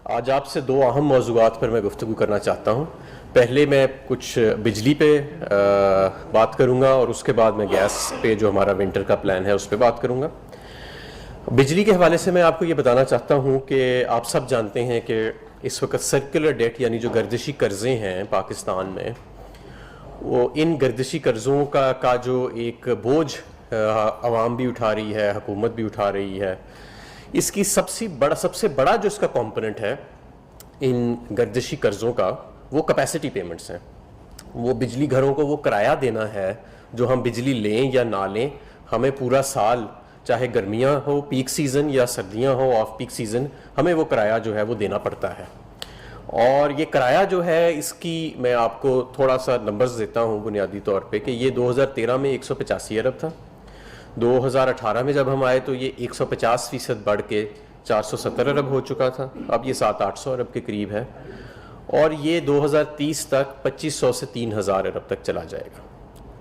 आज आपसे दो अहम मौज़ूआत पर मैं गुफ्तगू करना चाहता हूँ। पहले मैं कुछ बिजली पे बात करूँगा और उसके बाद मैं गैस पे जो हमारा विंटर का प्लान है उस पर बात करूँगा। बिजली के हवाले से मैं आपको ये बताना चाहता हूँ कि आप सब जानते हैं कि इस वक्त सर्कुलर डेट यानी जो गर्दिशी कर्ज़े हैं पाकिस्तान में, वो इन गर्दिशी कर्ज़ों का जो एक बोझ आवाम भी उठा रही है, हुकूमत भी उठा रही है। इसकी सबसे बड़ा जो इसका कंपोनेंट है इन गर्दिशी कर्ज़ों का, वो कैपेसिटी पेमेंट्स हैं। वो बिजली घरों को वो किराया देना है जो हम बिजली लें या ना लें, हमें पूरा साल, चाहे गर्मियाँ हो पीक सीज़न या सर्दियाँ हो ऑफ पीक सीज़न, हमें वो किराया जो है वो देना पड़ता है। और ये किराया जो है, इसकी मैं आपको थोड़ा सा नंबर्स देता हूँ बुनियादी तौर पे कि ये 2013 में 185 अरब था। 2018 में जब हम आए तो ये 150% बढ़ के 470 अरब हो चुका था। अब ये 700-800 अरब के करीब है और ये 2030 तक 2500 से 3000 अरब तक चला जाएगा।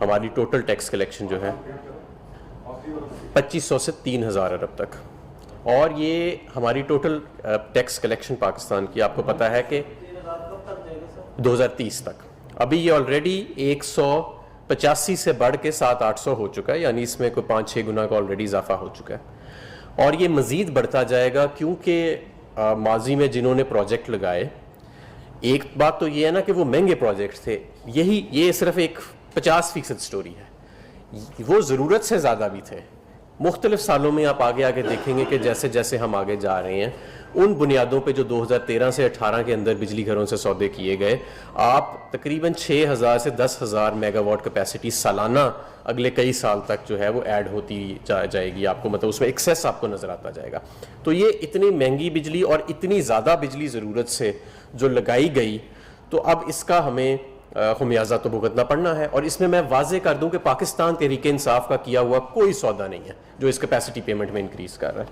हमारी टोटल टैक्स कलेक्शन जो है 2500 से 3000 अरब तक। और ये हमारी टोटल टैक्स कलेक्शन पाकिस्तान की, आपको पता है कि 2030 तक। अभी ये ऑलरेडी 185 से बढ़ के 700-800 हो चुका है, यानी इसमें कोई 5-6 गुना का ऑलरेडी इजाफा हो चुका है और ये मज़ीद बढ़ता जाएगा क्योंकि माजी में जिन्होंने प्रोजेक्ट लगाए, एक बात तो ये है ना कि वो महंगे प्रोजेक्ट थे, ये सिर्फ एक 50% स्टोरी है, वो ज़रूरत से ज़्यादा भी थे। मुख्तलिफ सालों में आप आगे आगे देखेंगे कि जैसे जैसे हम आगे जा रहे हैं, उन बुनियादों पे जो 2013 से 18 के अंदर बिजली घरों से सौदे किए गए, आप तकरीबन 6000 से 10,000 मेगावाट कैपेसिटी सालाना अगले कई साल तक जो है वो ऐड होती जाएगी आपको, मतलब उसमें एक्सेस आपको नज़र आता जाएगा। तो ये इतनी महंगी बिजली और इतनी ज़्यादा बिजली ज़रूरत से जो लगाई गई, तो अब इसका हमें खुमियाजा तो भुगतना पड़ना है। और इसमें मैं वाजे कर दूं कि पाकिस्तान तहरीक इंसाफ का किया हुआ कोई सौदा नहीं है जो इस कैपेसिटी पेमेंट में इंक्रीज कर रहा है।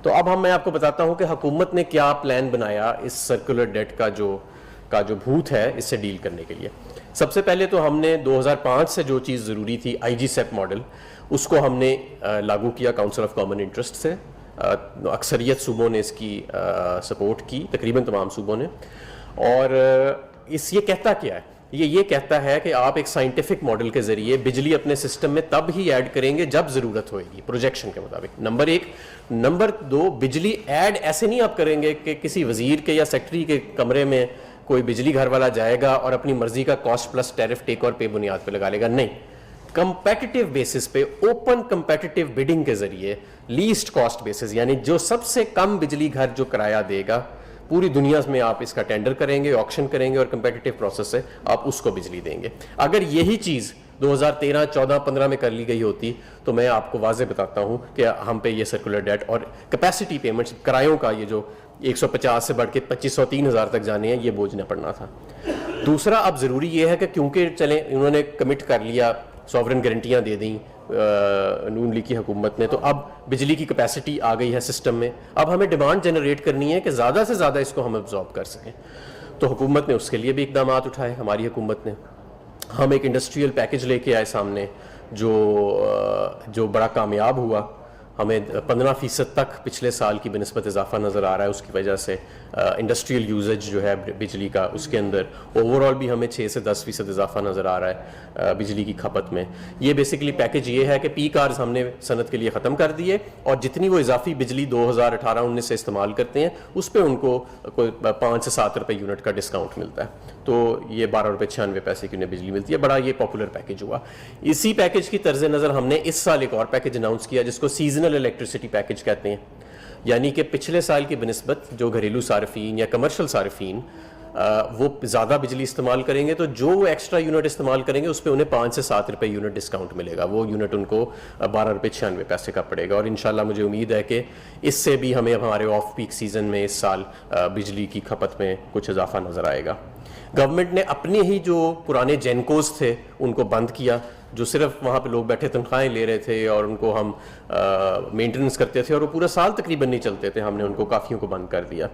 तो अब मैं आपको बताता हूं कि हुकूमत ने क्या प्लान बनाया इस सर्कुलर डेट का जो भूत है, इससे डील करने के लिए। सबसे पहले तो हमने 2005 से जो चीज़ ज़रूरी थी, IGSEP मॉडल, उसको हमने लागू किया काउंसिल ऑफ कॉमन इंटरेस्ट से। अक्सरियत सूबों ने इसकी सपोर्ट की, तकरीबन तमाम सूबों ने। और ये कहता क्या है? ये कहता है कि आप एक साइंटिफिक मॉडल के जरिए बिजली अपने सिस्टम में तब ही ऐड करेंगे जब ज़रूरत होएगी, प्रोजेक्शन के मुताबिक, नंबर 1। नंबर 2, बिजली ऐड ऐसे नहीं आप करेंगे कि किसी वजीर के या सेक्रेटरी के कमरे में कोई बिजली घर वाला जाएगा और अपनी मर्जी का कॉस्ट प्लस टैरिफ टेक और पे बुनियाद पे लगा लेगा। नहीं, कंपेटिटिव बेसिस पे, ओपन कंपेटिटिव बिडिंग के जरिए, लीस्ट कॉस्ट बेसिस, यानी जो सबसे कम बिजली घर जो किराया देगा पूरी दुनिया में, आप इसका टेंडर करेंगे, ऑक्शन करेंगे और कंपेटिटिव प्रोसेस से आप उसको बिजली देंगे। अगर यही चीज़ 2013, 14, 15 में कर ली गई होती तो मैं आपको वाजे बताता हूं कि हम पे ये सर्कुलर डेट और कैपेसिटी पेमेंट्स, किरायों का ये जो 150 से बढ़ के 2500, 3000 तक जाने हैं, ये बोझ न पड़ना था। दूसरा, अब ज़रूरी ये है कि क्योंकि चलें इन्होंने कमिट कर लिया, सॉवरन गारंटियाँ दे दी नून लीग की हुकूमत ने, तो अब बिजली की कैपेसिटी आ गई है सिस्टम में। अब हमें डिमांड जनरेट करनी है कि ज़्यादा से ज़्यादा इसको हम अब्जॉर्ब कर सकें। तो हुकूमत ने उसके लिए भी इकदाम उठाए, हमारी हुकूमत ने। हम एक इंडस्ट्रियल पैकेज लेके आए सामने जो बड़ा कामयाब हुआ। हमें 15% तक पिछले साल की बनिस्बत इजाफा नज़र आ रहा है। उसकी वजह से इंडस्ट्रियल यूजेज जो है बिजली का, उसके अंदर ओवरऑल भी हमें 6 से 10% इजाफा नज़र आ रहा है बिजली की खपत में। ये बेसिकली पैकेज ये है कि पीक आवर्स हमने सनत के लिए ख़त्म कर दिए और जितनी वो इजाफी बिजली 2018-19 से इस्तेमाल करते हैं उस पर उनको कोई 5 से 7 रुपये यूनिट का डिस्काउंट मिलता है। तो ये 12.96 की उन्हें बिजली मिलती है। बड़ा ये पॉपुलर पैकेज हुआ। इसी पैकेज की तर्ज नज़र हमने इस साल एक और पैकेज अनाउंस किया जिसको सीजनल इलेक्ट्रिसिटी पैकेज कहते हैं। यानी कि पिछले साल की बनिस्बत जो घरेलू सार्फिन या कमर्शियल सार्फिन वो ज़्यादा बिजली इस्तेमाल करेंगे तो जो वो एक्स्ट्रा यूनिट इस्तेमाल करेंगे उस पर उन्हें 5 से 7 रुपये यूनिट डिस्काउंट मिलेगा। वो यूनिट उनको 12.96 का पड़ेगा। और इंशाल्लाह मुझे उम्मीद है कि इससे भी हमें हमारे ऑफ पीक सीज़न में इस साल बिजली की खपत में कुछ इजाफा नज़र आएगा। गवर्नमेंट ने अपने ही जो पुराने जेनकोस थे उनको बंद किया, जो सिर्फ वहाँ पे लोग बैठे तनख्वाहें ले रहे थे और उनको हम मेंटेनेंस करते थे और वो पूरा साल तकरीबन नहीं चलते थे। हमने उनको काफ़ियों को बंद कर दिया।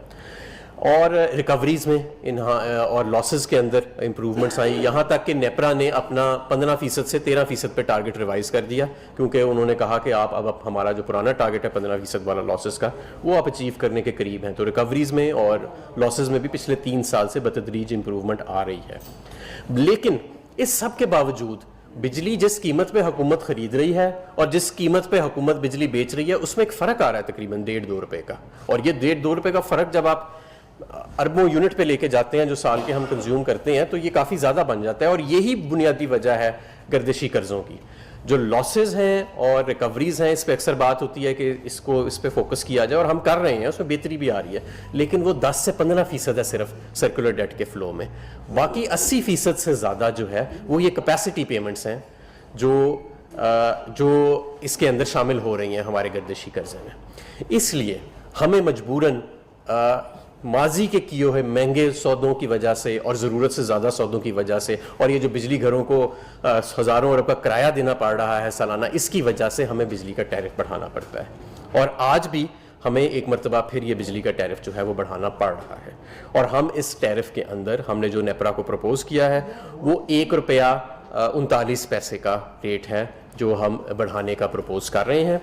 और रिकवरीज में और लॉसेस के अंदर इम्प्रूवमेंट्स आई, यहाँ तक कि नेपरा ने अपना 15% से 13% पे टारगेट रिवाइज कर दिया, क्योंकि उन्होंने कहा कि अब हमारा जो पुराना टारगेट है 15% वाला लॉसेस का, वो आप अचीव करने के करीब हैं। तो रिकवरीज में और लॉसेस में भी पिछले 3 साल से बतदरीज इम्प्रूवमेंट आ रही है। लेकिन इस सब के बावजूद बिजली जिस कीमत पे हुकूमत खरीद रही है और जिस कीमत पे हुकूमत बिजली बेच रही है, उसमें एक फ़र्क आ रहा है तकरीबन 1.5-2 रुपए का। और ये 1.5-2 रुपए का फ़र्क जब आप अरबों यूनिट पे लेके जाते हैं जो साल के हम कंज्यूम करते हैं, तो ये काफ़ी ज़्यादा बन जाता है। और यही बुनियादी वजह है गर्दिशी कर्ज़ों की। जो लॉसेज हैं और रिकवरीज हैं, इस पर अक्सर बात होती है कि इस पर फोकस किया जाए, और हम कर रहे हैं, उसमें बेहतरी भी आ रही है, लेकिन वो 10 से 15% है सिर्फ सर्कुलर डेट के फ्लो में। बाकी 80% से ज़्यादा जो है वो ये कैपेसिटी पेमेंट्स हैं जो इसके अंदर शामिल हो रही हैं हमारे गर्दिशी कर्जे में। इसलिए हमें मजबूरन माजी के किए हुए महंगे सौदों की वजह से और ज़रूरत से ज़्यादा सौदों की वजह से, और ये जो बिजली घरों को हज़ारों अरब का किराया देना पड़ रहा है सालाना, इसकी वजह से हमें बिजली का टैरिफ बढ़ाना पड़ता है। और आज भी हमें एक मरतबा फिर ये बिजली का टैरिफ जो है वो बढ़ाना पड़ रहा है। और हम इस टैरिफ के अंदर हमने जो नेपरा को प्रपोज़ किया है वो 1 रुपया 39 पैसे का रेट है जो हम बढ़ाने का प्रपोज कर रहे हैं।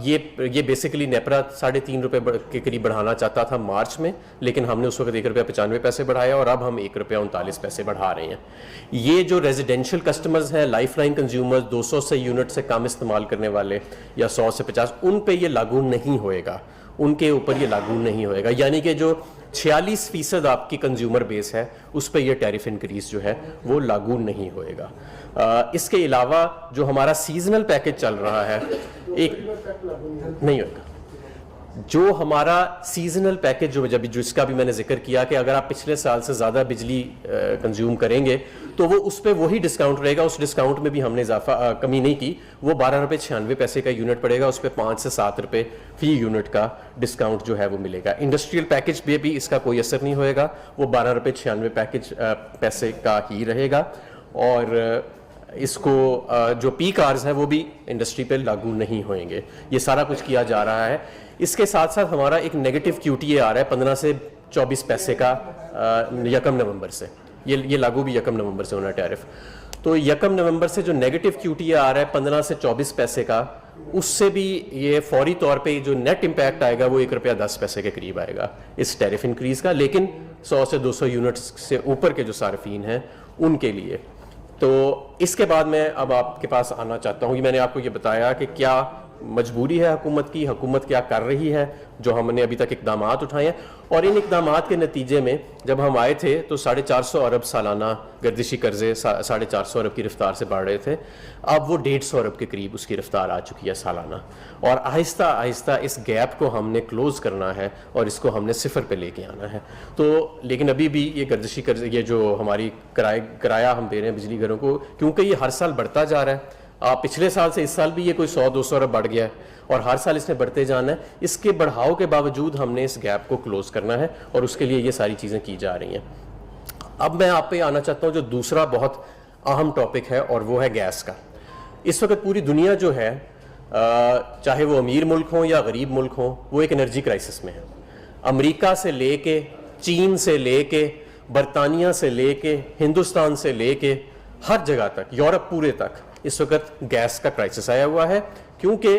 ये बेसिकली नेपरा 3.5 रुपये के करीब बढ़ाना चाहता था मार्च में, लेकिन हमने उस वक्त 1 रुपया 95 पैसे बढ़ाया और अब हम 1 रुपया 39 पैसे बढ़ा रहे हैं। ये जो रेजिडेंशियल कस्टमर्स हैं, लाइफ लाइन कंज्यूमर्स, 200 से यूनिट से कम इस्तेमाल करने वाले या 100 से 50, उन पे ये लागू नहीं होएगा, उनके ऊपर ये लागू नहीं होएगा। यानी कि जो 46% आपकी कंज्यूमर बेस है उस पर यह टैरिफ इंक्रीज जो है वो लागू नहीं होएगा। इसके अलावा जो हमारा सीजनल पैकेज चल रहा है नहीं होगा। जो हमारा सीजनल पैकेज जिसका भी मैंने जिक्र किया कि अगर आप पिछले साल से ज़्यादा बिजली कंज्यूम करेंगे तो वो उस पर वही डिस्काउंट रहेगा। उस डिस्काउंट में भी हमने कमी नहीं की। वो 12 रुपये 96 पैसे का यूनिट पड़ेगा, उस पर 5 से 7 रुपये फी यूनिट का डिस्काउंट जो है वो मिलेगा। इंडस्ट्रियल पैकेज पे भी इसका कोई असर नहीं होएगा, वो 12 रुपये 96 पैसे का ही रहेगा। और इसको जो पीक आवर्स है वो भी इंडस्ट्री पे लागू नहीं होंगे। ये सारा कुछ किया जा रहा है। इसके साथ साथ हमारा एक नेगेटिव QTA आ रहा है 15 से 24 पैसे का 1 नवंबर से। ये लागू भी 1 नवंबर से होना है टैरिफ। तो 1 नवंबर से जो नेगेटिव QTA आ रहा है 15 से 24 पैसे का, उससे भी ये फौरी तौर पे जो नेट इम्पैक्ट आएगा वो 1 रुपया 10 पैसे के करीब आएगा इस टैरिफ इंक्रीज का। लेकिन 100 से 200 यूनिट्स से ऊपर के जो सार्फिन हैं उनके लिए। तो इसके बाद मैं अब आपके पास आना चाहता हूँ कि मैंने आपको ये बताया कि क्या मजबूरी है हुकूमत की, हुकूमत क्या कर रही है, जो हमने अभी तक इकदामात उठाए हैं। और इन इकदामात के नतीजे में जब हम आए थे तो 450 अरब सालाना गर्दिशी कर्जे 450 अरब की रफ्तार से बढ़ रहे थे। अब वो 150 अरब के करीब उसकी रफ्तार आ चुकी है सालाना। और आहिस्ता आहिस्ता इस गैप को हमने क्लोज करना है और इसको हमने 0 पे लेके आना है। तो लेकिन अभी भी ये गर्दिशी कर्जे, ये जो हमारी किराया हम दे रहे हैं बिजली घरों को, क्योंकि ये हर साल बढ़ता जा रहा है। पिछले साल से इस साल भी ये कोई 100-200 अरब बढ़ गया है और हर साल इसने बढ़ते जाना है। इसके बढ़ाव के बावजूद हमने इस गैप को क्लोज करना है और उसके लिए ये सारी चीज़ें की जा रही हैं। अब मैं आप पे आना चाहता हूँ जो दूसरा बहुत अहम टॉपिक है, और वो है गैस का। इस वक्त पूरी दुनिया जो है, चाहे वो अमीर मुल्क हो या गरीब मुल्क हो, वो एक एनर्जी क्राइसिस में है। अमेरिका से लेके, चीन से लेके, बरतानिया से लेके, हिंदुस्तान से लेके, हर जगह तक, यूरोप पूरे तक इस वक्त गैस का क्राइसिस आया हुआ है। क्योंकि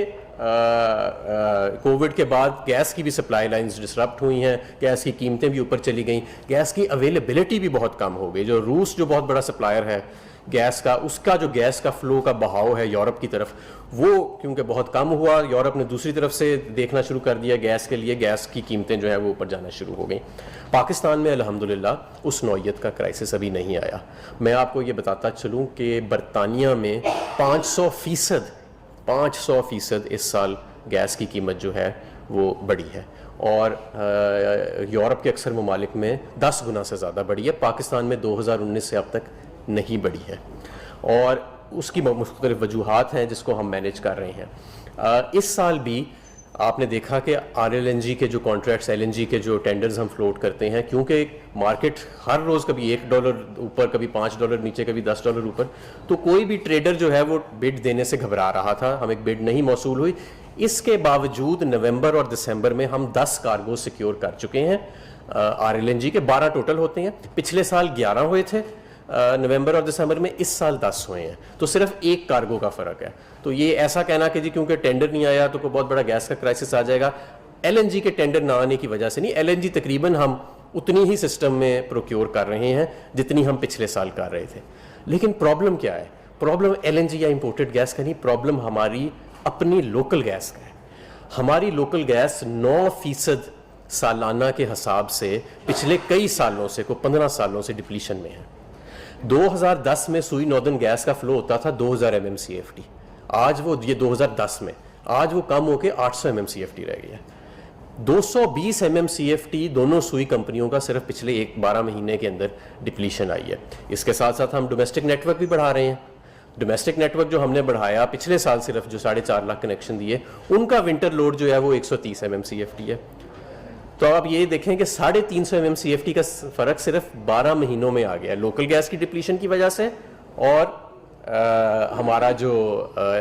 कोविड के बाद गैस की भी सप्लाई लाइंस डिसरप्ट हुई हैं, गैस की कीमतें भी ऊपर चली गई, गैस की अवेलेबिलिटी भी बहुत कम हो गई। जो रूस जो बहुत बड़ा सप्लायर है गैस का, उसका जो गैस का फ्लो का बहाव है यूरोप की तरफ, वो क्योंकि बहुत कम हुआ, यूरोप ने दूसरी तरफ से देखना शुरू कर दिया गैस के लिए। गैस की कीमतें जो है वो ऊपर जाना शुरू हो गई। पाकिस्तान में अल्हम्दुलिल्लाह उस नौइयत का क्राइसिस अभी नहीं आया। मैं आपको ये बताता चलूँ कि बरतानिया में 500% इस साल गैस की कीमत जो है वो बढ़ी है, और यूरोप के अक्सर ममालिक में 10 गुना से ज़्यादा बढ़ी है। पाकिस्तान में 2019 से अब तक नहीं बढ़ी है, और उसकी मुख्तलिफ वजूहात हैं जिसको हम मैनेज कर रहे हैं। इस साल भी आपने देखा कि RLNG के जो कॉन्ट्रैक्ट्स, LNG के जो टेंडर्स हम फ्लोट करते हैं, क्योंकि मार्केट हर रोज़ कभी $1 ऊपर, कभी $5 नीचे, कभी $10 ऊपर, तो कोई भी ट्रेडर जो है वो बिड देने से घबरा रहा था। हमें बिड नहीं मौसूल हुई। इसके बावजूद नवंबर और दिसंबर में हम 10 कार्गो सिक्योर कर चुके हैं। RLNG के 12 टोटल होते हैं, पिछले साल 11 हुए थे नवंबर और दिसंबर में, इस साल 10 हुए हैं, तो सिर्फ एक कार्गो का फ़र्क है। तो ये ऐसा कहना कि जी क्योंकि टेंडर नहीं आया तो कोई बहुत बड़ा गैस का क्राइसिस आ जाएगा, LNG के टेंडर ना आने की वजह से नहीं। LNG तकरीबन हम उतनी ही सिस्टम में प्रोक्योर कर रहे हैं जितनी हम पिछले साल कर रहे थे। लेकिन प्रॉब्लम क्या है? प्रॉब्लम LNG या इंपोर्टेड गैस का नहीं, प्रॉब्लम हमारी अपनी लोकल गैस का है। हमारी लोकल गैस 9% सालाना के हिसाब से पिछले कई सालों से, को 15 सालों से डिप्लीशन में है। 2010 में सुई नॉर्दर्न गैस का फ्लो होता था 2000 MMCFT, आज वो, ये 2010 में, आज वो कम होकर 800 MMCFT रह गया। 220 MMCFT दोनों सुई कंपनियों का सिर्फ पिछले 12 महीने के अंदर डिप्लीशन आई है। इसके साथ साथ हम डोमेस्टिक नेटवर्क भी बढ़ा रहे हैं। डोमेस्टिक नेटवर्क जो हमने बढ़ाया पिछले साल, सिर्फ जो 4.5 लाख कनेक्शन दिए, उनका विंटर लोड जो है वो 130 MMCFT है। तो आप ये देखें कि 350 MMCFT का फर्क सिर्फ 12 महीनों में आ गया, लोकल गैस की डिप्लीशन की वजह से, और हमारा जो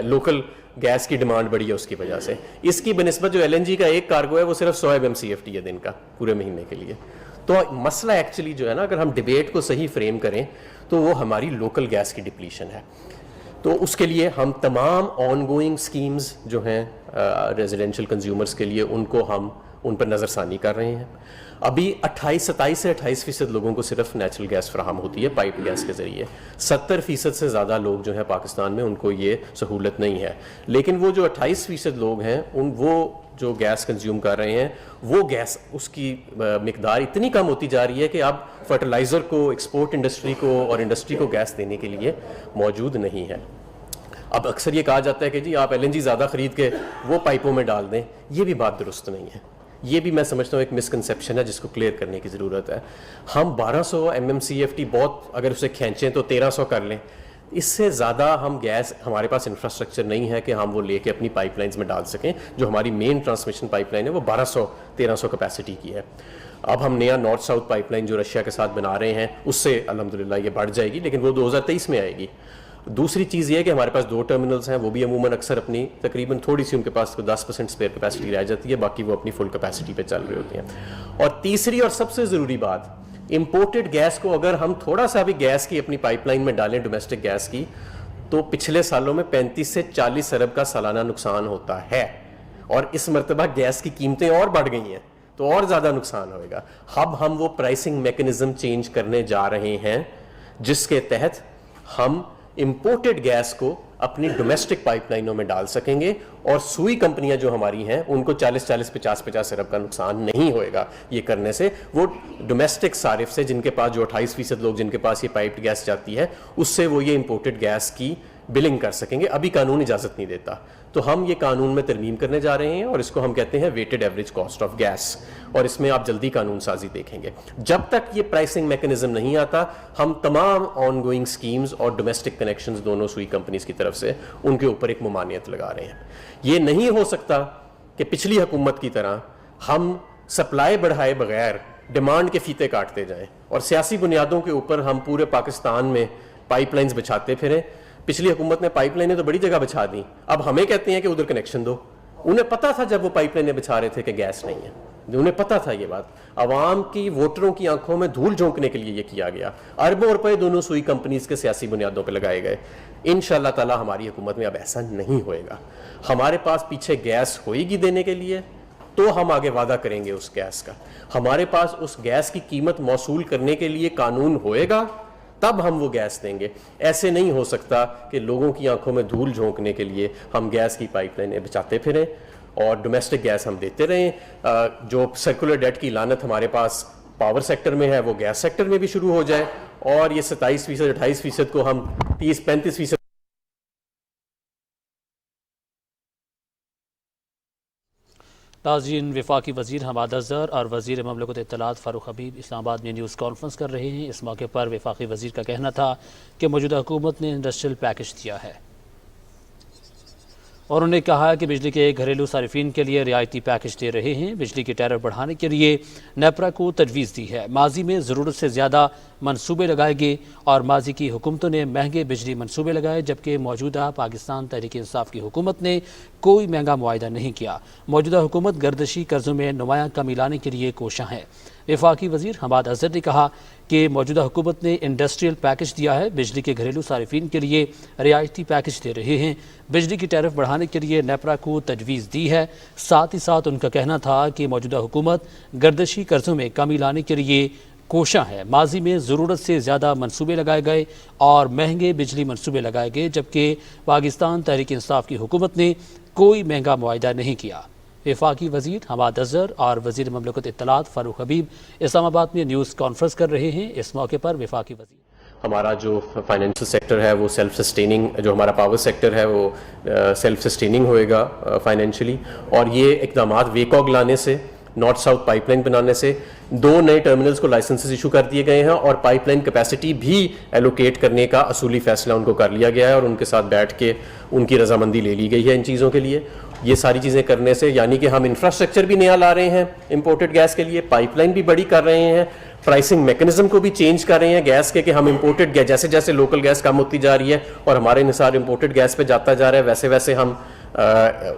लोकल गैस की डिमांड बढ़ी है उसकी वजह से। इसकी बनिस्बत जो LNG का एक कार्गो है वो सिर्फ 100 MMCFT है दिन का, पूरे महीने के लिए। तो मसला एक्चुअली जो है ना, अगर हम डिबेट को सही फ्रेम करें तो वो हमारी लोकल गैस की डिप्लीशन है। तो उसके लिए हम तमाम ऑनगोइंग स्कीम्स जो हैं रेजिडेंशियल कंज्यूमर्स के लिए, उनको हम उन पर नज़रसानी कर रहे हैं। अभी 27 से 28% लोगों को सिर्फ नेचुरल गैस फराहम होती है पाइप गैस के ज़रिए। 70% से ज़्यादा लोग जो हैं पाकिस्तान में, उनको ये सहूलत नहीं है। लेकिन वो जो 28% लोग हैं, वो जो गैस कंज्यूम कर रहे हैं, वो गैस, उसकी मिकदार इतनी कम होती जा रही है कि अब फर्टिलाइज़र को, एक्सपोर्ट इंडस्ट्री को और इंडस्ट्री को गैस देने के लिए मौजूद नहीं है। अब अक्सर ये कहा जाता है कि जी आप LNG ज़्यादा ख़रीद के वो पाइपों में डाल दें, ये भी बात दुरुस्त नहीं है। ये भी मैं समझता हूँ एक मिसकंसेप्शन है जिसको क्लियर करने की ज़रूरत है। हम 1200 MMCFT बहुत, अगर उसे खींचें तो 1300 कर लें, इससे ज़्यादा हम गैस, हमारे पास इंफ्रास्ट्रक्चर नहीं है कि हम वो लेके अपनी पाइपलाइंस में डाल सकें। जो हमारी मेन ट्रांसमिशन पाइपलाइन है वो 1200-1300 कैपेसिटी की है। अब हम नया नॉर्थ साउथ पाइपलाइन जो रशिया के साथ बना रहे हैं, उससे अल्हम्दुलिल्लाह ये बढ़ जाएगी, लेकिन वो 2023 में आएगी। दूसरी चीज़ ये है कि हमारे पास 2 टर्मिनल्स हैं, वो भी अमूमन अक्सर अपनी तकरीबन थोड़ी सी उनके पास 10% स्पेयर कैपेसिटी रह जाती है, बाकी वो अपनी फुल कैपेसिटी पे चल रही होती हैं। और तीसरी और सबसे ज़रूरी बात, इंपोर्टेड गैस को अगर हम थोड़ा सा भी गैस की अपनी पाइपलाइन में डालें, डोमेस्टिक गैस की, तो पिछले सालों में 35 से 40 अरब का सालाना नुकसान होता है। और इस मरतबा गैस की कीमतें और बढ़ गई हैं तो और ज़्यादा नुकसान होएगा। अब हम वो प्राइसिंग मैकेनिज्म चेंज करने जा रहे हैं जिसके तहत हम इंपोर्टेड गैस को अपनी डोमेस्टिक पाइपलाइनों में डाल सकेंगे, और सुई कंपनियां जो हमारी हैं उनको 40-40, 50-50 अरब का नुकसान नहीं होएगा ये करने से। वो डोमेस्टिक सारिफ से, जिनके पास, जो 28% लोग जिनके पास ये पाइप्ड गैस जाती है, उससे वो ये इंपोर्टेड गैस की बिलिंग कर सकेंगे। अभी कानून इजाज़त नहीं देता, तो हम ये कानून में तरमीम करने जा रहे हैं और इसको हम कहते हैं weighted average cost of gas, और इसमें आप जल्दी कानून साजी देखेंगे। जब तक ये प्राइसिंग मैकेनिज्म नहीं आता, हम तमाम ऑनगोइंग स्कीम्स और डोमेस्टिक कनेक्शंस दोनों सुई कंपनीज की तरफ से उनके ऊपर एक ममानियत लगा रहे हैं। ये नहीं हो सकता कि पिछली हुकूमत की तरह हम सप्लाई बढ़ाए बगैर डिमांड के फीते काटते जाएं और सियासी बुनियादों के ऊपर हम पूरे पाकिस्तान में पाइपलाइंस बिछाते फिरें। पिछली हुकूमत ने पाइपलाइनें तो बड़ी जगह बिछा दी, अब हमें कहते हैं कि उधर कनेक्शन दो। उन्हें पता था जब वो पाइपलाइनें बिछा रहे थे कि गैस नहीं है, उन्हें पता था ये बात। अवाम की, वोटरों की आंखों में धूल झोंकने के लिए ये किया गया। अरबों रुपए दोनों सुई कंपनीज के सियासी बुनियादों पर लगाए गए। इंशाअल्लाह ताला हमारी हुकूमत में अब ऐसा नहीं होएगा। हमारे पास पीछे गैस होएगी देने के लिए, तो हम आगे वादा करेंगे उस गैस का। हमारे पास उस गैस की कीमत मौसूल करने के लिए कानून होएगा, तब हम वो गैस देंगे। ऐसे नहीं हो सकता कि लोगों की आंखों में धूल झोंकने के लिए हम गैस की पाइपलाइनें बिछाते फिरें और डोमेस्टिक गैस हम देते रहें। जो सर्कुलर डेट की लानत हमारे पास पावर सेक्टर में है, वो गैस सेक्टर में भी शुरू हो जाए, और ये 27%, 28% को हम 30-35%। नाज़रीन, वफाकी वज़ीर हमाद अज़हर और वज़ीर ममलकत इत्तलात फ़ारूक हबीब इस्लामाबाद में न्यूज़ कॉन्फ्रेंस कर रहे हैं। इस मौके पर वफाकी वज़ीर का कहना था कि मौजूदा हुकूमत ने इंडस्ट्रियल पैकेज दिया है और उन्होंने कहा कि बिजली के घरेलू सारिफिन के लिए रियायती पैकेज दे रहे हैं। बिजली की टैरिफ बढ़ाने के लिए नेपरा को तजवीज़ दी है। माजी में ज़रूरत से ज़्यादा मनसूबे लगाए गए और माजी की हुकूमतों ने महंगे बिजली मनसूबे लगाए, जबकि मौजूदा पाकिस्तान तहरीक इंसाफ की हुकूमत ने कोई महंगा मुआयदा नहीं किया। मौजूदा हुकूमत गर्दशी कर्जों में नुमायाँ कमी लाने के लिए कोशां है। वफाकी वज़ीर हमाद अज़हर ने कहा कि मौजूदा हुकूमत ने इंडस्ट्रियल पैकेज दिया है, बिजली के घरेलू सारिफिन के लिए रियायती पैकेज दे रहे हैं। बिजली की टैरिफ बढ़ाने के लिए नेपरा को तजवीज़ दी है। साथ ही साथ उनका कहना था कि मौजूदा हुकूमत गर्दशी कर्जों में कमी लाने के लिए कोशां है। माजी में ज़रूरत से ज़्यादा मनसूबे लगाए गए और महंगे बिजली मनसूबे लगाए गए, जबकि पाकिस्तान तहरीक इंसाफ की हुकूमत ने कोई महंगा मुआयदा नहीं किया। वफाकी वज़ीर हमाद अज़हर और वज़ीर ममलकत इत्तलात फ़ारूक हबीब इस्लामाबाद में न्यूज़ कॉन्फ्रेंस कर रहे हैं। इस मौके पर वफाकी वज़ीर हमारा जो फाइनेंशियल सेक्टर है वो सेल्फ सस्टेनिंग, जो हमारा पावर सेक्टर है वो सेल्फ सस्टेनिंग होएगा फाइनेंशियली, और ये इक़दामात वेकॉग लाने से, नॉर्थ साउथ पाइपलाइन बनाने से, 2 नए टर्मिनल्स को लाइसेंसेस इशू कर दिए गए हैं और पाइपलाइन कैपेसिटी भी एलोकेट करने का असूली फैसला उनको कर लिया गया है और उनके साथ बैठ के उनकी रजामंदी ले ली गई है इन चीज़ों के लिए। ये सारी चीज़ें करने से यानी कि हम इंफ्रास्ट्रक्चर भी नया ला रहे हैं इंपोर्टेड गैस के लिए, पाइपलाइन भी बड़ी कर रहे हैं, प्राइसिंग मैकेनिज्म को भी चेंज कर रहे हैं गैस के, कि हम इंपोर्टेड गैस, जैसे जैसे लोकल गैस कम होती जा रही है और हमारे निसार इंपोर्टेड गैस पे जाता जा रहा है, वैसे वैसे हम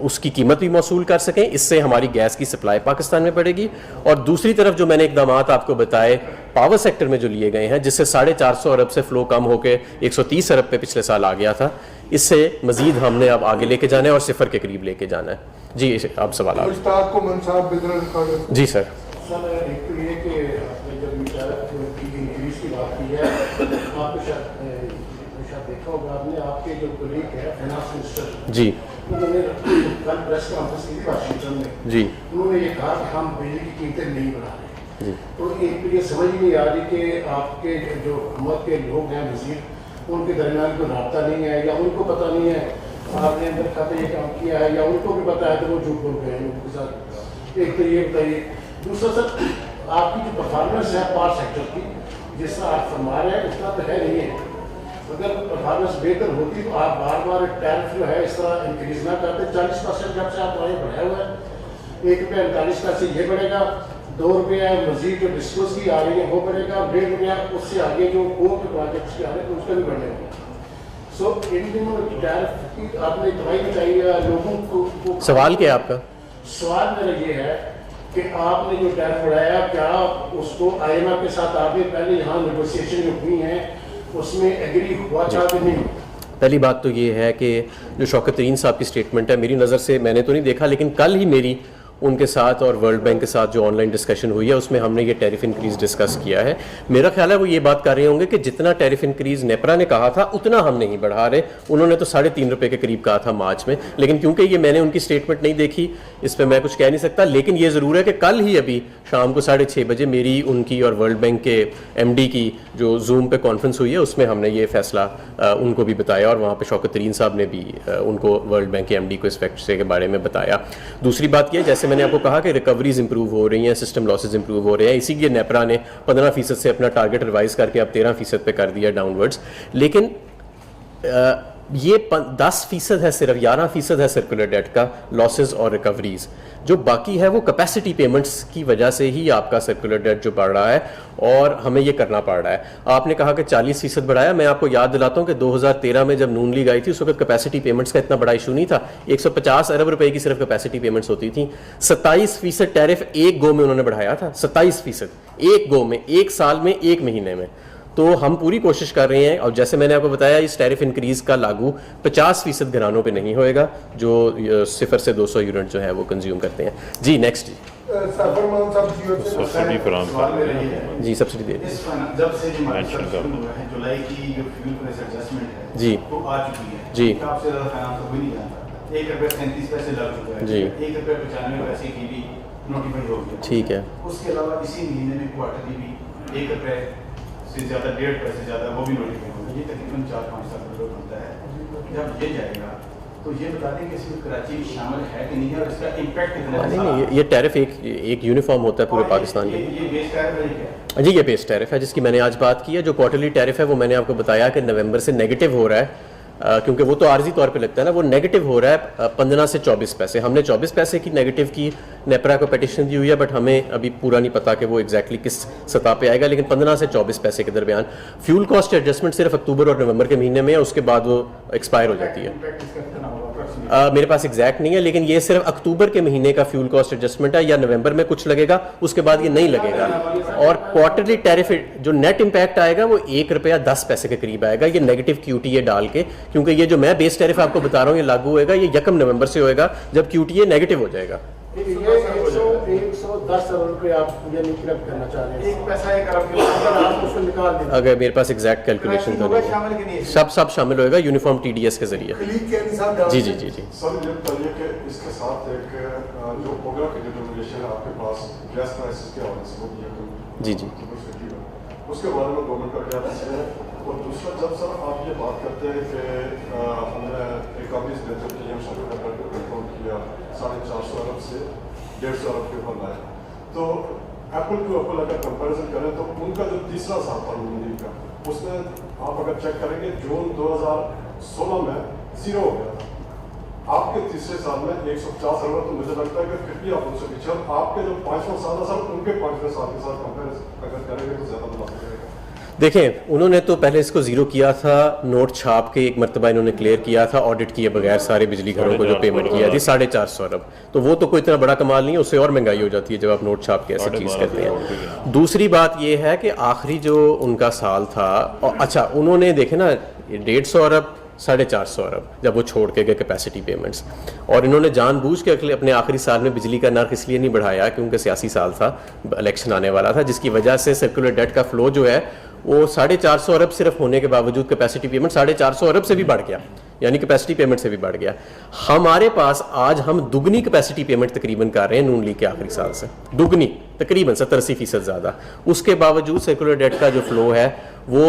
उसकी कीमत भी मौसूल कर सकें। इससे हमारी गैस की सप्लाई पाकिस्तान में बढ़ेगी। और दूसरी तरफ जो मैंने इक़दामात आपको बताए पावर सेक्टर में जो लिए गए हैं, जिससे 450 अरब से फ़्लो कम होकर 130 अरब पे पिछले साल आ गया था, इससे मजीद हमने अब आगे लेके जाना है और सिफर के करीब लेके जाना है। जी आप सवाल आप जी सर। एक तो ये कि आपने जब इंक्रीज की बात की है, आपने शायद देखा होगा, आपने आपके जो कोलीग है फाइनेंस मिनिस्टर जी, उन्होंने कल प्रेस कॉन्फ्रेंस की वाशिंगटन में जी, उन्होंने ये कहा कि हम बिजली की कीमतें नहीं बढ़ा रहे। तो एक तो ये समझ नहीं आ रही कि आपके जो हुकूमत के लोग हैं वज़ीर, उनके दरमियान कोई रब्ता नहीं है या उनको पता नहीं है आपने अंदर खाते ये काम किया है, या उनको भी पता है तो वो झूठ बोल गए हैं उनके साथ। एक तो ये बताइए। दूसरा सर, आपकी जो परफॉर्मेंस है पावर सेक्टर की, जिस तरह आप फरमा रहे हैं उतना तो है नहीं है। अगर परफॉर्मेंस बेहतर होती तो आप बार बार टैरिफ जो है इस तरह इंक्रीज ना करते। 40% जब से आप ये बढ़ाए हुए हैं, ₹1.48 ये बढ़ेगा, ₹2 मजीद जो डिस्कोस की आ रही है वो बढ़ेगा, ₹1.5 उससे आगे जो कोर के प्रोजेक्ट्स के आ रहे हैं उसका भी बढ़ेगा। सो इन दिनों टैरिफ की आपने दवाई बताई है लोगों को। सवाल क्या है आपका? सवाल मेरा ये है कि आपने जो टैरिफ बढ़ाया, क्या उसको IMF के साथ आपने पहले यहाँ नेगोशिएशन जो हुई हैं उसमें एग्री हुआ था कि नहीं? पहली बात तो ये है कि जो शौकत तरीन साहब की स्टेटमेंट है, मेरी नज़र से मैंने तो नहीं देखा, लेकिन कल ही मेरी उनके साथ और वर्ल्ड बैंक के साथ जो ऑनलाइन डिस्कशन हुई है उसमें हमने ये टैरिफ इंक्रीज़ डिस्कस किया है। मेरा ख्याल है वो ये बात कर रहे होंगे कि जितना टैरिफ इंक्रीज़ नेपरा ने कहा था उतना हम नहीं बढ़ा रहे। उन्होंने तो ₹3.5 के करीब कहा था मार्च में, लेकिन क्योंकि ये मैंने उनकी स्टेटमेंट नहीं देखी, इस पर मैं कुछ कह नहीं सकता। लेकिन ये ज़रूर है कि कल ही अभी शाम को 6:30 बजे मेरी, उनकी और वर्ल्ड बैंक के MD की जो जूम पे कॉन्फ्रेंस हुई है उसमें हमने ये फैसला उनको भी बताया और वहाँ पे शौकत तरीन साहब ने भी उनको, वर्ल्ड बैंक के MD को इस फैसले के बारे में बताया। दूसरी बात यह, जैसे मैंने आपको कहा कि रिकवरीज इंप्रूव हो रही हैं, सिस्टम लॉसेज इंप्रूव हो रहे हैं, इसीलिए नेपरा ने 15% से अपना टारगेट रिवाइज करके अब 13% पे कर दिया डाउनवर्ड्स। लेकिन ये 10% है, सिर्फ 11% है सर्कुलर डेट का लॉसेज और रिकवरीज। जो बाकी है वो कैपेसिटी पेमेंट्स की वजह से ही आपका सर्कुलर डेट जो बढ़ रहा है और हमें ये करना पड़ रहा है। आपने कहा कि 40% बढ़ाया, मैं आपको याद दिलाता हूँ कि 2013 में जब नून लीग आई थी उस वक्त कैपेसिटी पेमेंट्स का इतना बड़ा इशू नहीं था। 150 अरब रुपए की सिर्फ कैपेसिटी पेमेंट्स होती थी। 27% टैरिफ एक गो में उन्होंने बढ़ाया था, 27% एक गो में, एक साल में, एक महीने में। तो हम पूरी कोशिश कर रहे हैं और जैसे मैंने आपको बताया इस टैरिफ इंक्रीज का लागू 50% घरानों पे नहीं होएगा जो 0 से 200 यूनिट जो है वो कंज्यूम करते हैं। जी नेक्स्ट सब्सिडी फराहम जी, सब्सिडी दे जब से जुलाई की जो फ्यूल प्राइस एडजस्टमेंट है जी तो आ चुकी है जी, आपसे ज़्यादा फाइनेंस तो कोई नहीं जानता। ₹1.37 लग चुका है जी, ₹1.95 की भी नोटिफाई हो गया। ठीक है। उसके अलावा इसी महीने में क्वार्टरली भी ₹1 से ज़्यादा, ₹1.5 से ज़्यादा वो भी नोटिफाई होगा। ये तकरीबन 4-5 साल बनता है। जब ये जाएगा तो ये बता दें कि इसमें कराची शामिल है कि नहीं है और इसका इम्पैक्ट कितना है? नहीं, ये टैरिफ एक यूनिफॉर्म होता है पूरे पाकिस्तान के। ये बेस टैरिफ है क्या? जी, ये बेस टैरिफ है जिसकी मैंने आज बात की है। जो क्वार्टरली टैरिफ है वो मैंने आपको बताया कि नवंबर से नेगेटिव हो रहा है क्योंकि वो तो आर्जी तौर पे लगता है ना, वो नेगेटिव हो रहा है 15 से 24 पैसे। हमने 24 पैसे की नेगेटिव की नेपरा को पिटिशन दी हुई है, बट हमें अभी पूरा नहीं पता कि वो एग्जैक्टली किस सतह पे आएगा, लेकिन 15 से 24 पैसे के दरमियान। फ्यूल कॉस्ट एडजस्टमेंट सिर्फ अक्टूबर और नवंबर के महीने में है, उसके बाद वो एक्सपायर हो जाती है। मेरे पास एग्जैक्ट नहीं है, लेकिन ये सिर्फ अक्टूबर के महीने का फ्यूल कॉस्ट एडजस्टमेंट है, या नवंबर में कुछ लगेगा, उसके बाद ये नहीं लगेगा। और क्वार्टरली टैरिफ जो नेट इम्पैक्ट आएगा वो ₹1.10 के करीब आएगा, ये नेगेटिव QTA डाल के, क्योंकि ये जो मैं बेस टैरिफ आपको बता रहा हूँ ये लागू होएगा, ये 1 नवंबर से होएगा जब QTA नेगेटिव हो जाएगा। ये 110 अरब रुपए आप यानी कि रद्द करना चाह रहे हैं, 1 पैसा 1 अरब के अंदर आप उसको निकाल दें। अगर मेरे पास एग्जैक्ट कैलकुलेशन तो नहीं है, सब शामिल होएगा यूनिफॉर्म TDS के जरिए। जी जी जी जी सर ये बताइए कि इसके साथ एक जो ओगरा की डिटर्मिनेशन है आपके पास गैस प्राइसेस के हवाले से वो जी जी उसके बारे में गवर्नमेंट का क्या डिसीजन है? और दूसरा, जब सर आप ये बात करते हैं कि हमने 41 बेहतर PM शुरू करके कंट्रोल किया 450 अरब से 150 अरब के ऊपर लाए, तो एप्पल टू एप्पल अगर कंपैरिजन करें तो उनका जो तीसरा साल था नून का, उसमें आप अगर चेक करेंगे जून 2016 में 0 हो गया था। आपके तीसरे साल में 150 अरब, तो मुझे लगता है कि फिर भी आप उनसे पीछे, और आपके जो 5वां साल है सर उनके 5वें साल के साथ कंपेयर अगर करेंगे तो ज़्यादा मुनासिब रहेगा। देखें, उन्होंने तो पहले इसको जीरो किया था, नोट छाप के एक मरतबा इन्होंने क्लियर किया था ऑडिट किए बगैर सारे बिजली घरों को जो पेमेंट किया थी 450 अरब, तो वो तो कोई इतना बड़ा कमाल नहीं है, उससे और महंगाई हो जाती है जब आप नोट छाप के ऐसी चीज़ करते हैं। दूसरी बात ये है कि आखिरी जो उनका साल था, अच्छा उन्होंने देखे ना 150 अरब 450 अरब जब वो छोड़ के गए कैपेसिटी पेमेंट्स, और इन्होंने जानबूझ के अपने आखिरी साल में बिजली का नर्ख इसलिए नहीं बढ़ाया क्योंकि सियासी साल था, इलेक्शन आने वाला था, जिसकी वजह से सर्कुलर डेट का फ्लो जो है वो 450 अरब सिर्फ होने के बावजूद कैपेसिटी पेमेंट 450 अरब से भी बढ़ गया, यानी कैपेसिटी पेमेंट से भी बढ़ गया। हमारे पास आज हम दुगनी कैपेसिटी पेमेंट तकरीबन कर रहे हैं नून लीग के आखिरी साल से, दुगनी तकरीबन 70-80% ज़्यादा, उसके बावजूद सर्कुलर डेट का जो फ्लो है वो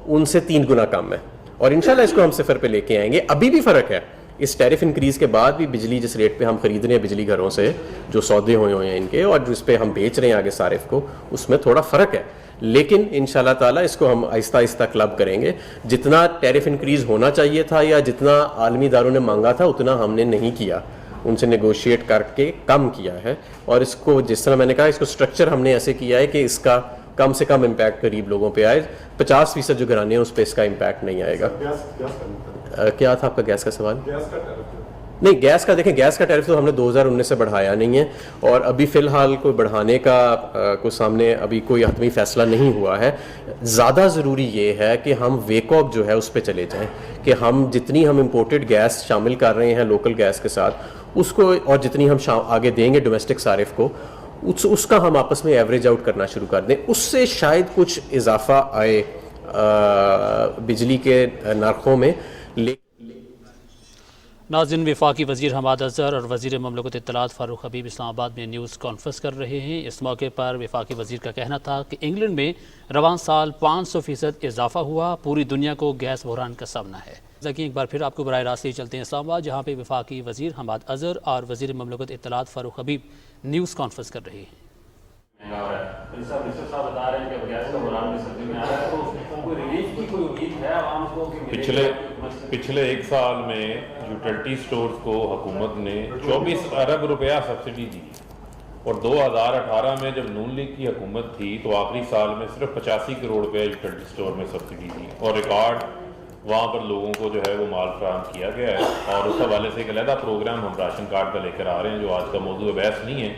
उनसे 3 गुना कम है, और इंशाल्लाह इसको हम सिफर पे लेके आएंगे। अभी भी फ़र्क है, इस टैरिफ इंक्रीज़ के बाद भी बिजली जिस रेट पे हम खरीद रहे हैं बिजली घरों से, जो सौदे हुए हैं इनके, और जिस पे हम बेच रहे हैं आगे सारिफ को, उसमें थोड़ा फ़र्क है, लेकिन इंशाल्लाह ताला इसको हम आहिस्ता आहिस्ता क्लब करेंगे। जितना टैरिफ इंक्रीज़ होना चाहिए था या जितना आलमी इदारों ने मांगा था उतना हमने नहीं किया, उनसे नेगोशिएट करके कम किया है, और इसको जिस तरह मैंने कहा इसको स्ट्रक्चर हमने ऐसे किया है कि इसका कम से कम इम्पैक्ट करीब लोगों पे आए, 50% जो घराने हैं उस पर इसका इम्पैक्ट नहीं आएगा। क्या था आपका गैस का सवाल? नहीं, गैस का देखें, गैस का टैरिफ तो हमने 2019 से बढ़ाया नहीं है, और अभी फ़िलहाल कोई बढ़ाने का कोई सामने अभी कोई हतमी फ़ैसला नहीं हुआ है। ज़्यादा ज़रूरी ये है कि हम वेकॉक जो है उस पर चले जाएं, कि हम जितनी हम इम्पोर्टेड गैस शामिल कर रहे हैं लोकल गैस के साथ उसको, और जितनी हम आगे देंगे डोमेस्टिक सारिफ को, उसका हम आपस में एवरेज आउट करना शुरू कर दें, उससे शायद कुछ इजाफा आए बिजली के नरखों में। नाज़रीन, वफाकी वज़ीर हमाद अज़हर और वज़ीर ममलकत इत्तलात फ़ारूक हबीब इस्लामाबाद में न्यूज़ कॉन्फ्रेंस कर रहे हैं। इस मौके पर वफाकी वज़ीर का कहना था कि इंग्लैंड में रवान साल 500% इजाफा हुआ, पूरी दुनिया को गैस बहरान का सामना है। जबकि एक बार फिर आपको बराह रास्त ही चलते हैं इस्लामाबाद, जहाँ पे वफाकी वज़ीर हमाद अज़हर और वज़ीर ममलकत इत्तलात फ़ारूक हबीब न्यूज़ कॉन्फ्रेंस कर रहे हैं। पिछले एक साल में यूटिलिटी स्टोर्स को हुकूमत ने 24 अरब रुपया सब्सिडी दी, और 2018 में जब नून लीग की हुकूमत थी तो आखिरी साल में सिर्फ 85 करोड़ रुपया यूटिलिटी स्टोर में सब्सिडी दी, और रिकॉर्ड वहाँ पर लोगों को जो है वो माल फ्राहम किया गया है। और उस हवाले से एक अलहदा प्रोग्राम हम राशन कार्ड का लेकर आ रहे हैं, जो आज का मौजूद बहस नहीं है,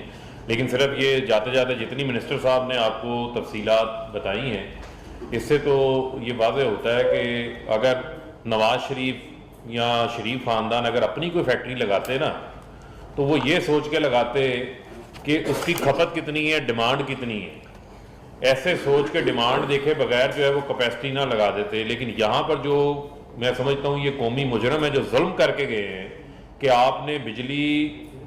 लेकिन सिर्फ ये जाते जाते जितनी मिनिस्टर साहब ने आपको तफसीलात बताई हैं, इससे तो ये वाज़ेह होता है कि अगर नवाज शरीफ या शरीफ ख़ानदान अगर अपनी कोई फैक्ट्री लगाते ना, तो वो ये सोच के लगाते कि उसकी खपत कितनी है, डिमांड कितनी है, ऐसे सोच के डिमांड देखे बगैर जो है वो कैपेसिटी ना लगा देते। लेकिन यहाँ पर जो मैं समझता हूँ ये कौमी मुजरम है जो जुल्म करके गए हैं कि आपने बिजली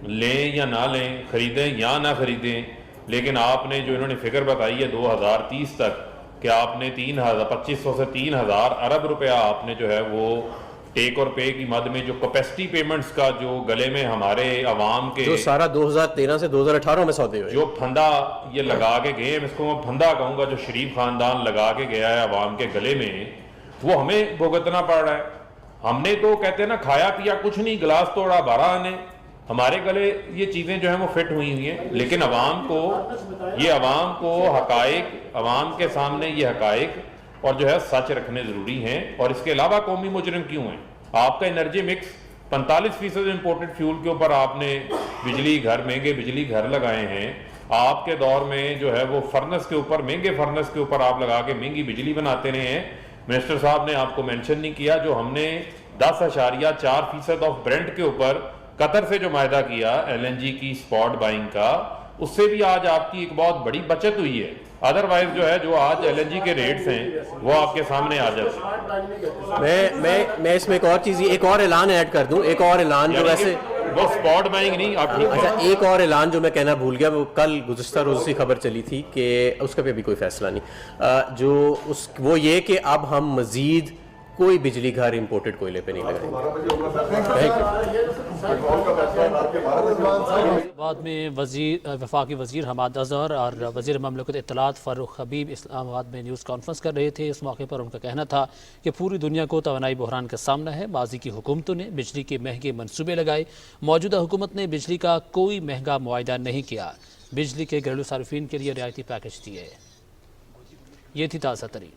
लें या ना लें, ख़रीदें या ना ख़रीदें, लेकिन आपने जो इन्होंने फिगर बताई है 2030 तक कि आपने 2500 से 3000 अरब रुपया आपने जो है वो टेक और पे की मद में जो कैपेसिटी पेमेंट्स का जो गले में हमारे अवाम के जो सारा 2013 से 2018 में सौदे हुए, जो फंदा ये लगा के गए, इसको मैं फंदा कहूँगा, जो शरीफ खानदान लगा के गया है अवाम के गले में, वो हमें भुगतना पड़ रहा है। हमने तो कहते हैं ना, खाया पिया कुछ नहीं, गिलास तोड़ा 12 आने। हमारे गले ये चीज़ें जो हैं वो फिट हुई हुई हैं, लेकिन अवाम को हकाइक, अवाम के सामने ये हकाइक और जो है सच रखने ज़रूरी हैं। और इसके अलावा कौमी मुजरिम क्यों हैं? आपका एनर्जी मिक्स 45% इम्पोर्टेड फ्यूल के ऊपर आपने महंगे बिजली घर लगाए हैं। आपके दौर में जो है वो फर्नेस के ऊपर, महंगे फर्नेस के ऊपर आप लगा के महंगी बिजली बनाते रहे हैं। मिनिस्टर साहब ने आपको मेंशन नहीं किया, जो हमने 10.4% ऑफ ब्रेंट के ऊपर कतर से जो मायदा किया LNG की स्पॉट बाइंग का, उससे भी आज आपकी एक बहुत बड़ी बचत हुई है। अदरवाइज जो है, जो आज LNG के रेट्स हैं वो आपके सामने आ जाते। मैं इसमें एक और चीज़, एक और ऐलान ऐड कर दूं, एक और ऐलान जो वैसे वो स्पॉट बाइंग नहीं आप। अच्छा, एक और ऐलान जो मैं कहना भूल गया, वो कल गुज़िश्ता रोज़ से खबर चली थी कि उसका पे भी कोई फैसला नहीं, वो ये कि अब हम मज़ीद कोई बिजली घर इंपोर्टेड कोयले पे नहीं लगाएंगे। बाद में वफाकी वज़ीर हमाद अज़हर और वज़ीर ममलकत इत्तलात फ़ारूक हबीब इस्लामाबाद में न्यूज़ कॉन्फ्रेंस कर रहे थे। इस मौके पर उनका कहना था कि पूरी दुनिया को तवानाई बहरान का सामना है। माजी की हुकूमतों ने बिजली के महंगे मनसूबे लगाए, मौजूदा हुकूमत ने बिजली का कोई महंगा मुआहदा नहीं किया, बिजली के घरेलू सार्फिन के लिए रियायती पैकेज दिए। ये थी ताज़ा तरीन।